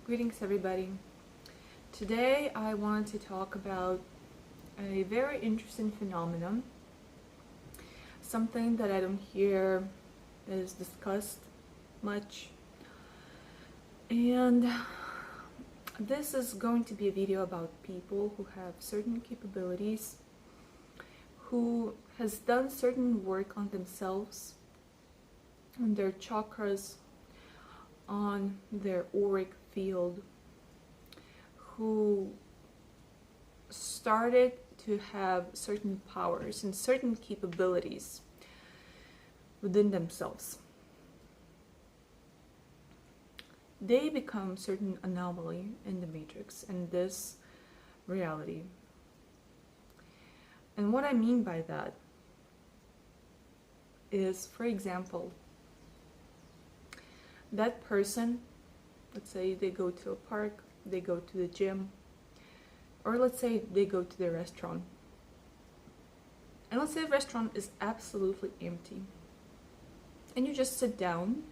Greetings everybody. Today I want to talk about a very interesting phenomenon, something that I don't hear is discussed much, and this is going to be a video about people who have certain capabilities, who has done certain work on themselves, on their chakras, on their auric field, who started to have certain powers and certain capabilities within themselves. They become certain anomaly in the matrix, in this reality. And what I mean by that is, for example, that person, let's say they go to a park, they go to the gym, or let's say they go to the restaurant. And let's say the restaurant is absolutely empty. And you just sit down.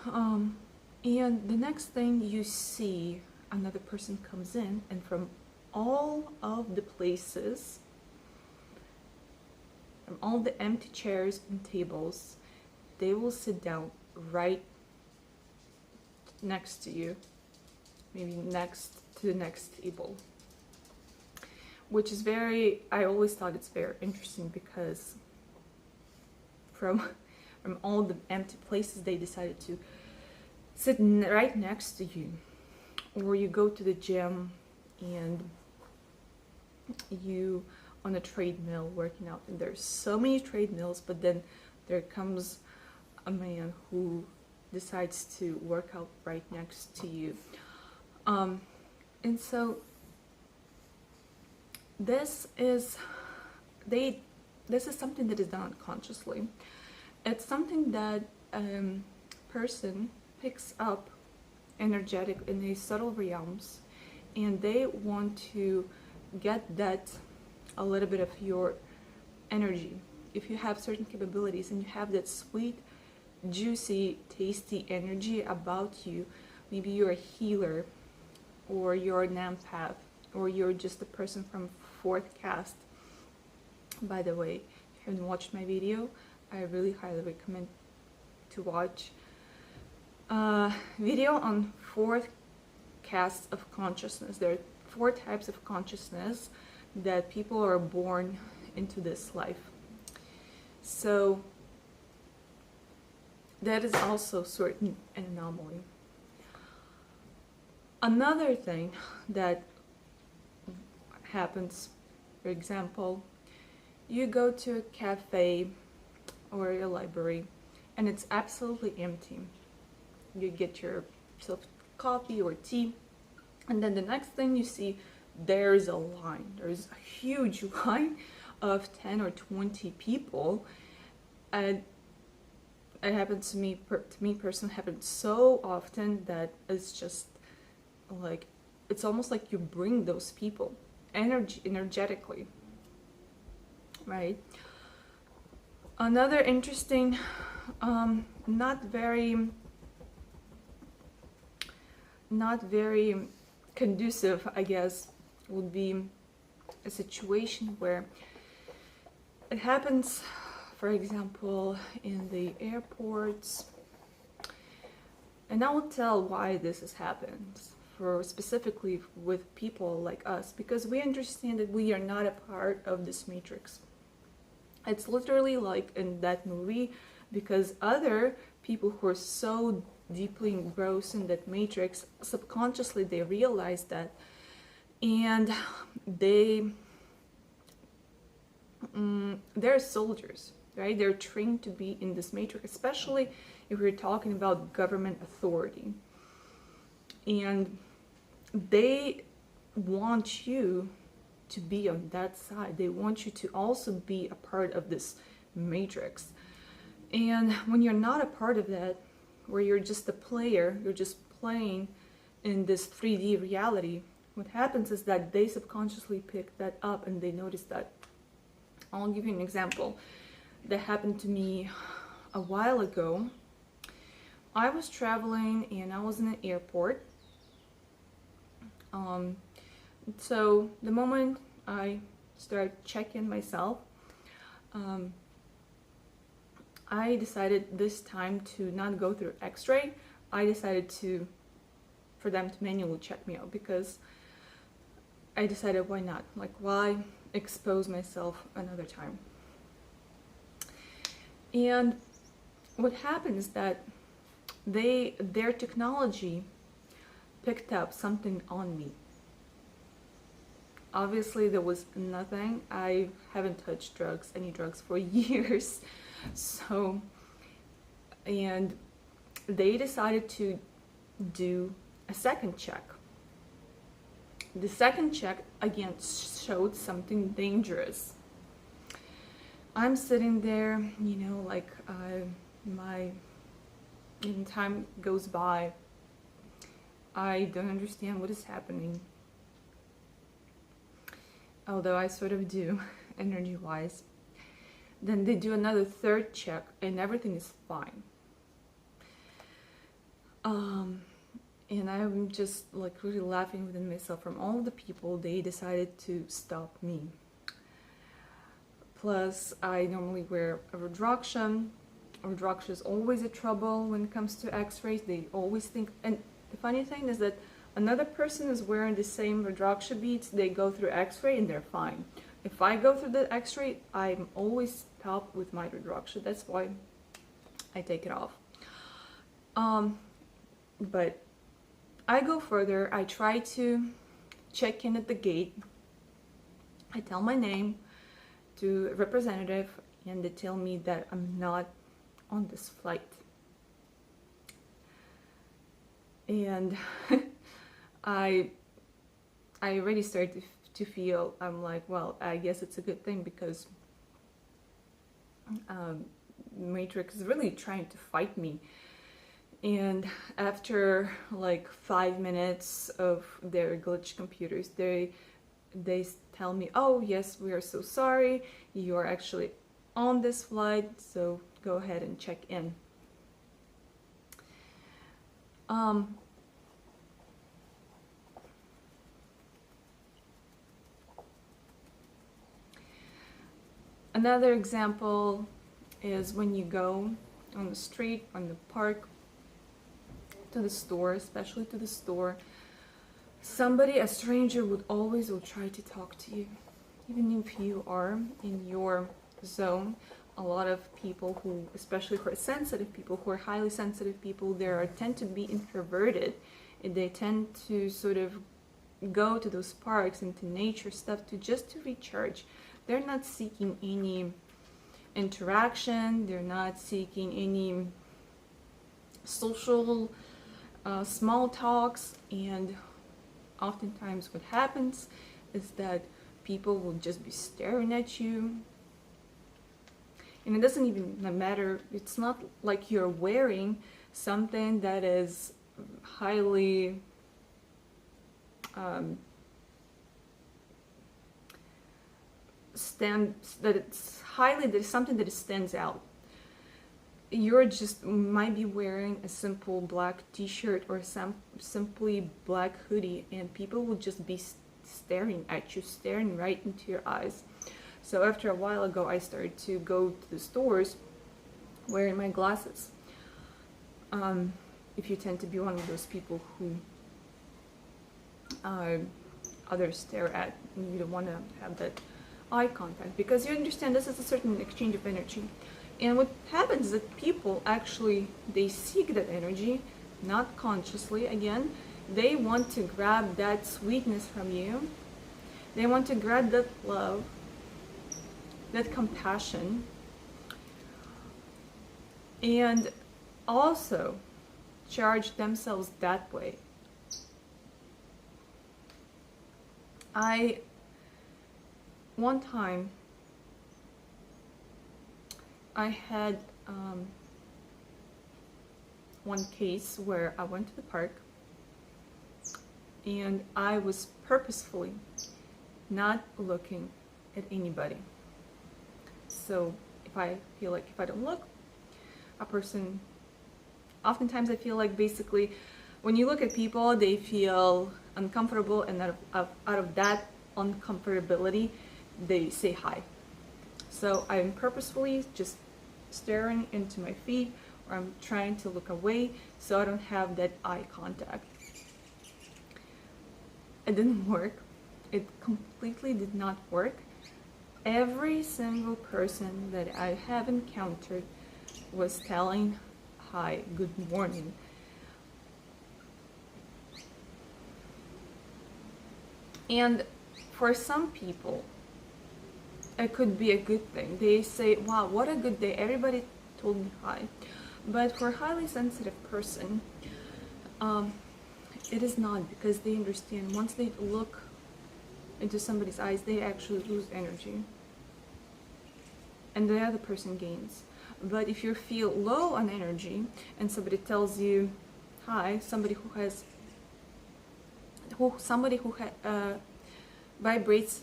And the next thing you see, another person comes in, and from all of the places, from all the empty chairs and tables, they will sit down right next to you, maybe next to the next table, which is I always thought it's very interesting, because from all the empty places they decided to sit right next to you. Or you go to the gym and you on a treadmill working out, and there's so many treadmills, but then there comes a man who decides to work out right next to you. And so this is something that is done unconsciously. It's something that person picks up energetic in these subtle realms, and they want to get that a little bit of your energy. If you have certain capabilities and you have that sweet, juicy, tasty energy about you, maybe you're a healer, or you're an empath, or you're just a person from fourth caste. By the way, if you haven't watched my video, I really highly recommend to watch a video on fourth castes of consciousness. There are 4 types of consciousness that people are born into this life. So that is also certain an anomaly. Another thing that happens, for example, you go to a cafe or a library and it's absolutely empty. You get yourself coffee or tea, and then the next thing you see, there's a line. There's a huge line of 10 or 20 people, and it happens to me personally, happens so often that it's just like, it's almost like you bring those people energetically, right? Another interesting, not very conducive, I guess, would be a situation where it happens, for example, in the airports. And I will tell why this has happened, for specifically with people like us, because we understand that we are not a part of this matrix. It's literally like in that movie, because other people who are so deeply engrossed in that matrix, subconsciously they realize that, and they're soldiers, right? They're trained to be in this matrix, especially if we're talking about government authority, and they want you to be on that side. They want you to also be a part of this matrix. And when you're not a part of that, where you're just a player, you're just playing in this 3D reality, what happens is that they subconsciously pick that up and they notice that. I'll give you an example that happened to me a while ago. I was traveling and I was in an airport. So the moment I started checking myself, I decided this time to not go through x-ray. I decided for them to manually check me out, because I decided, why not? Like, why expose myself another time? And what happened is that their technology picked up something on me. Obviously there was nothing. I haven't touched any drugs for years. So, and they decided to do a second check. The second check again showed something dangerous. I'm sitting there, you know, like time goes by. I don't understand what is happening. Although I sort of do, energy-wise. Then they do another third check and everything is fine. And I'm just like really laughing within myself. From all the people, they decided to stop me. Plus, I normally wear a Rudraksha. Rudraksha is always a trouble when it comes to x-rays. They always think, and the funny thing is that another person is wearing the same Rudraksha beads, they go through x-ray and they're fine. If I go through the x-ray, I'm always stopped with my Rudraksha. That's why I take it off. But I go further. I try to check in at the gate. I tell my name to a representative and they tell me that I'm not on this flight. And I already started to feel, I'm like, well, I guess it's a good thing, because Matrix is really trying to fight me. And after like 5 minutes of their glitch computers, they tell me, oh yes, we are so sorry, you are actually on this flight, so go ahead and check in. Another example is when you go on the street, on the park, to the store, especially to the store, somebody, a stranger, will try to talk to you. Even if you are in your zone, a lot of people who, especially for sensitive people, who are highly sensitive people, tend to be introverted. They tend to sort of go to those parks and to nature stuff just to recharge. They're not seeking any interaction, they're not seeking any social small talks, and oftentimes what happens is that people will just be staring at you. And it doesn't even matter, it's not like you're wearing something that is highly there's something that stands out. You're just might be wearing a simple black t-shirt or simply black hoodie, and people will just be staring at you, staring right into your eyes. So after a while ago, I started to go to the stores wearing my glasses. If you tend to be one of those people who others stare at, and you don't want to have that eye contact, because you understand this is a certain exchange of energy. And what happens is that people actually, they seek that energy, not consciously, again. They want to grab that sweetness from you. They want to grab that love, that compassion, and also charge themselves that way. One time, I had one case where I went to the park and I was purposefully not looking at anybody. So if I feel like if I don't look, a person Oftentimes I feel like basically when you look at people, they feel uncomfortable, and out of that uncomfortability, they say hi. So I'm purposefully just staring into my feet, or I'm trying to look away so I don't have that eye contact. It didn't work. It completely did not work. Every single person that I have encountered was telling hi, good morning. And for some people, it could be a good thing. They say, wow, what a good day, everybody told me hi. But for a highly sensitive person, it is not, because they understand once they look into somebody's eyes, they actually lose energy. And the other person gains. But if you feel low on energy and somebody tells you hi, somebody who vibrates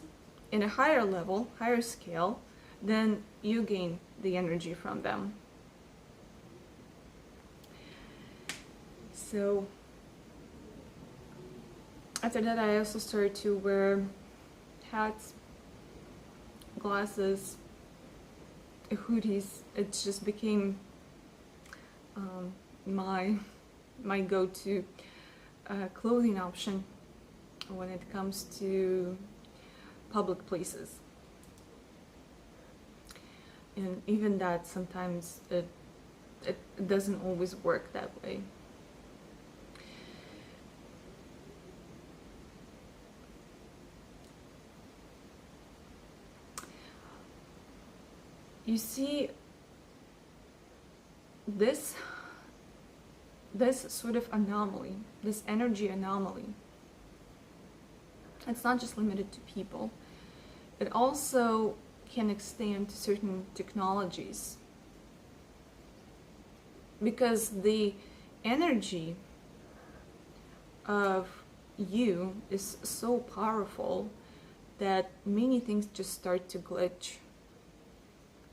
in a higher level, higher scale, then you gain the energy from them. So after that, I also started to wear hats, glasses, hoodies. It just became my go-to clothing option when it comes to public places. And even that, sometimes it doesn't always work that way. You see, this sort of anomaly, this energy anomaly, it's not just limited to people. It also can extend to certain technologies, because the energy of you is so powerful that many things just start to glitch.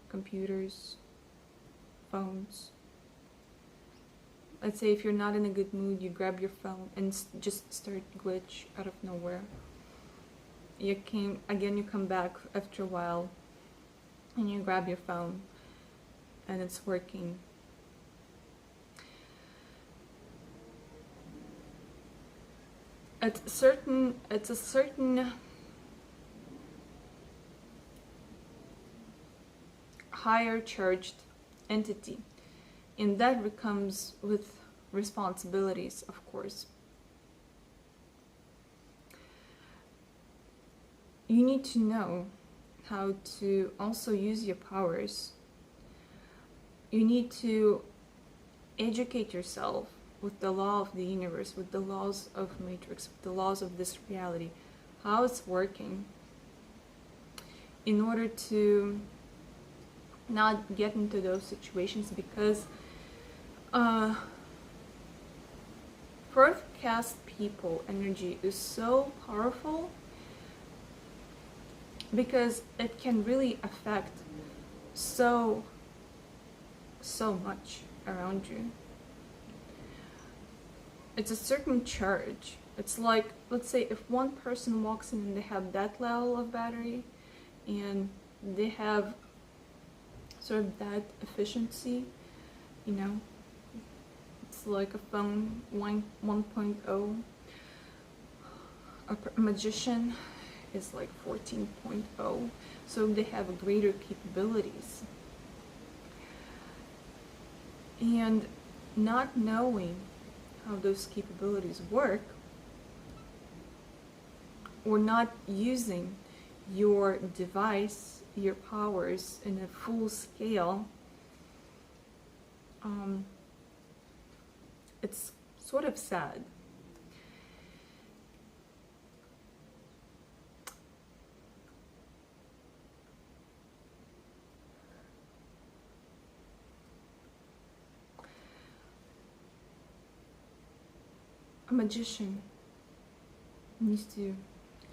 Computers, phones. Let's say if you're not in a good mood, you grab your phone and just start glitch out of nowhere. You come back after a while and you grab your phone and it's working. It's a certain higher charged entity, and that comes with responsibilities, of course. You need to know how to also use your powers. You need to educate yourself with the law of the universe, with the laws of Matrix, with the laws of this reality, how it's working, in order to not get into those situations, because forecast people energy is so powerful, because it can really affect so much around you. It's a certain charge. It's like, let's say if one person walks in and they have that level of battery and they have sort of that efficiency, you know, it's like a phone 1.0. A magician is like 14.0, so they have greater capabilities. And not knowing how those capabilities work, or not using your device, your powers in a full scale, it's sort of sad. A magician needs to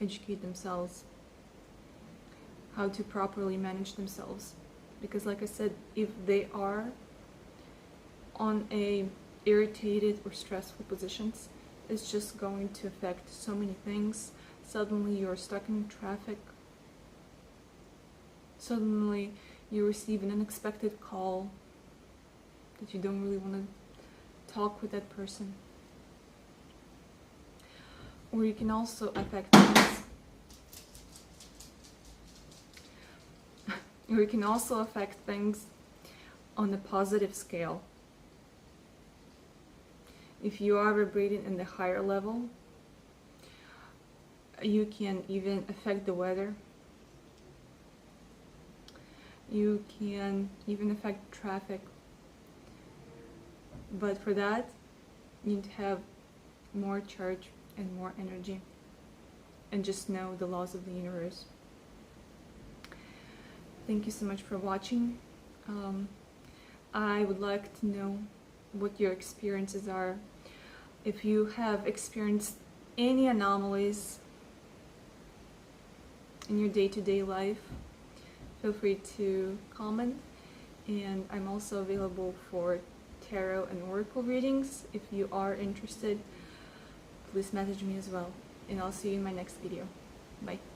educate themselves how to properly manage themselves, because like I said, if irritated or stressful positions. It's just going to affect so many things. Suddenly you're stuck in traffic. Suddenly you receive an unexpected call that you don't really want to talk with that person. Or you can also affect things. Or you can also affect things on a positive scale. If you are vibrating in the higher level, you can even affect the weather. You can even affect traffic. But for that, you need to have more charge and more energy. And just know the laws of the universe. Thank you so much for watching. I would like to know what your experiences are. If you have experienced any anomalies in your day-to-day life, feel free to comment. And I'm also available for tarot and oracle readings. If you are interested, please message me as well. And I'll see you in my next video. Bye.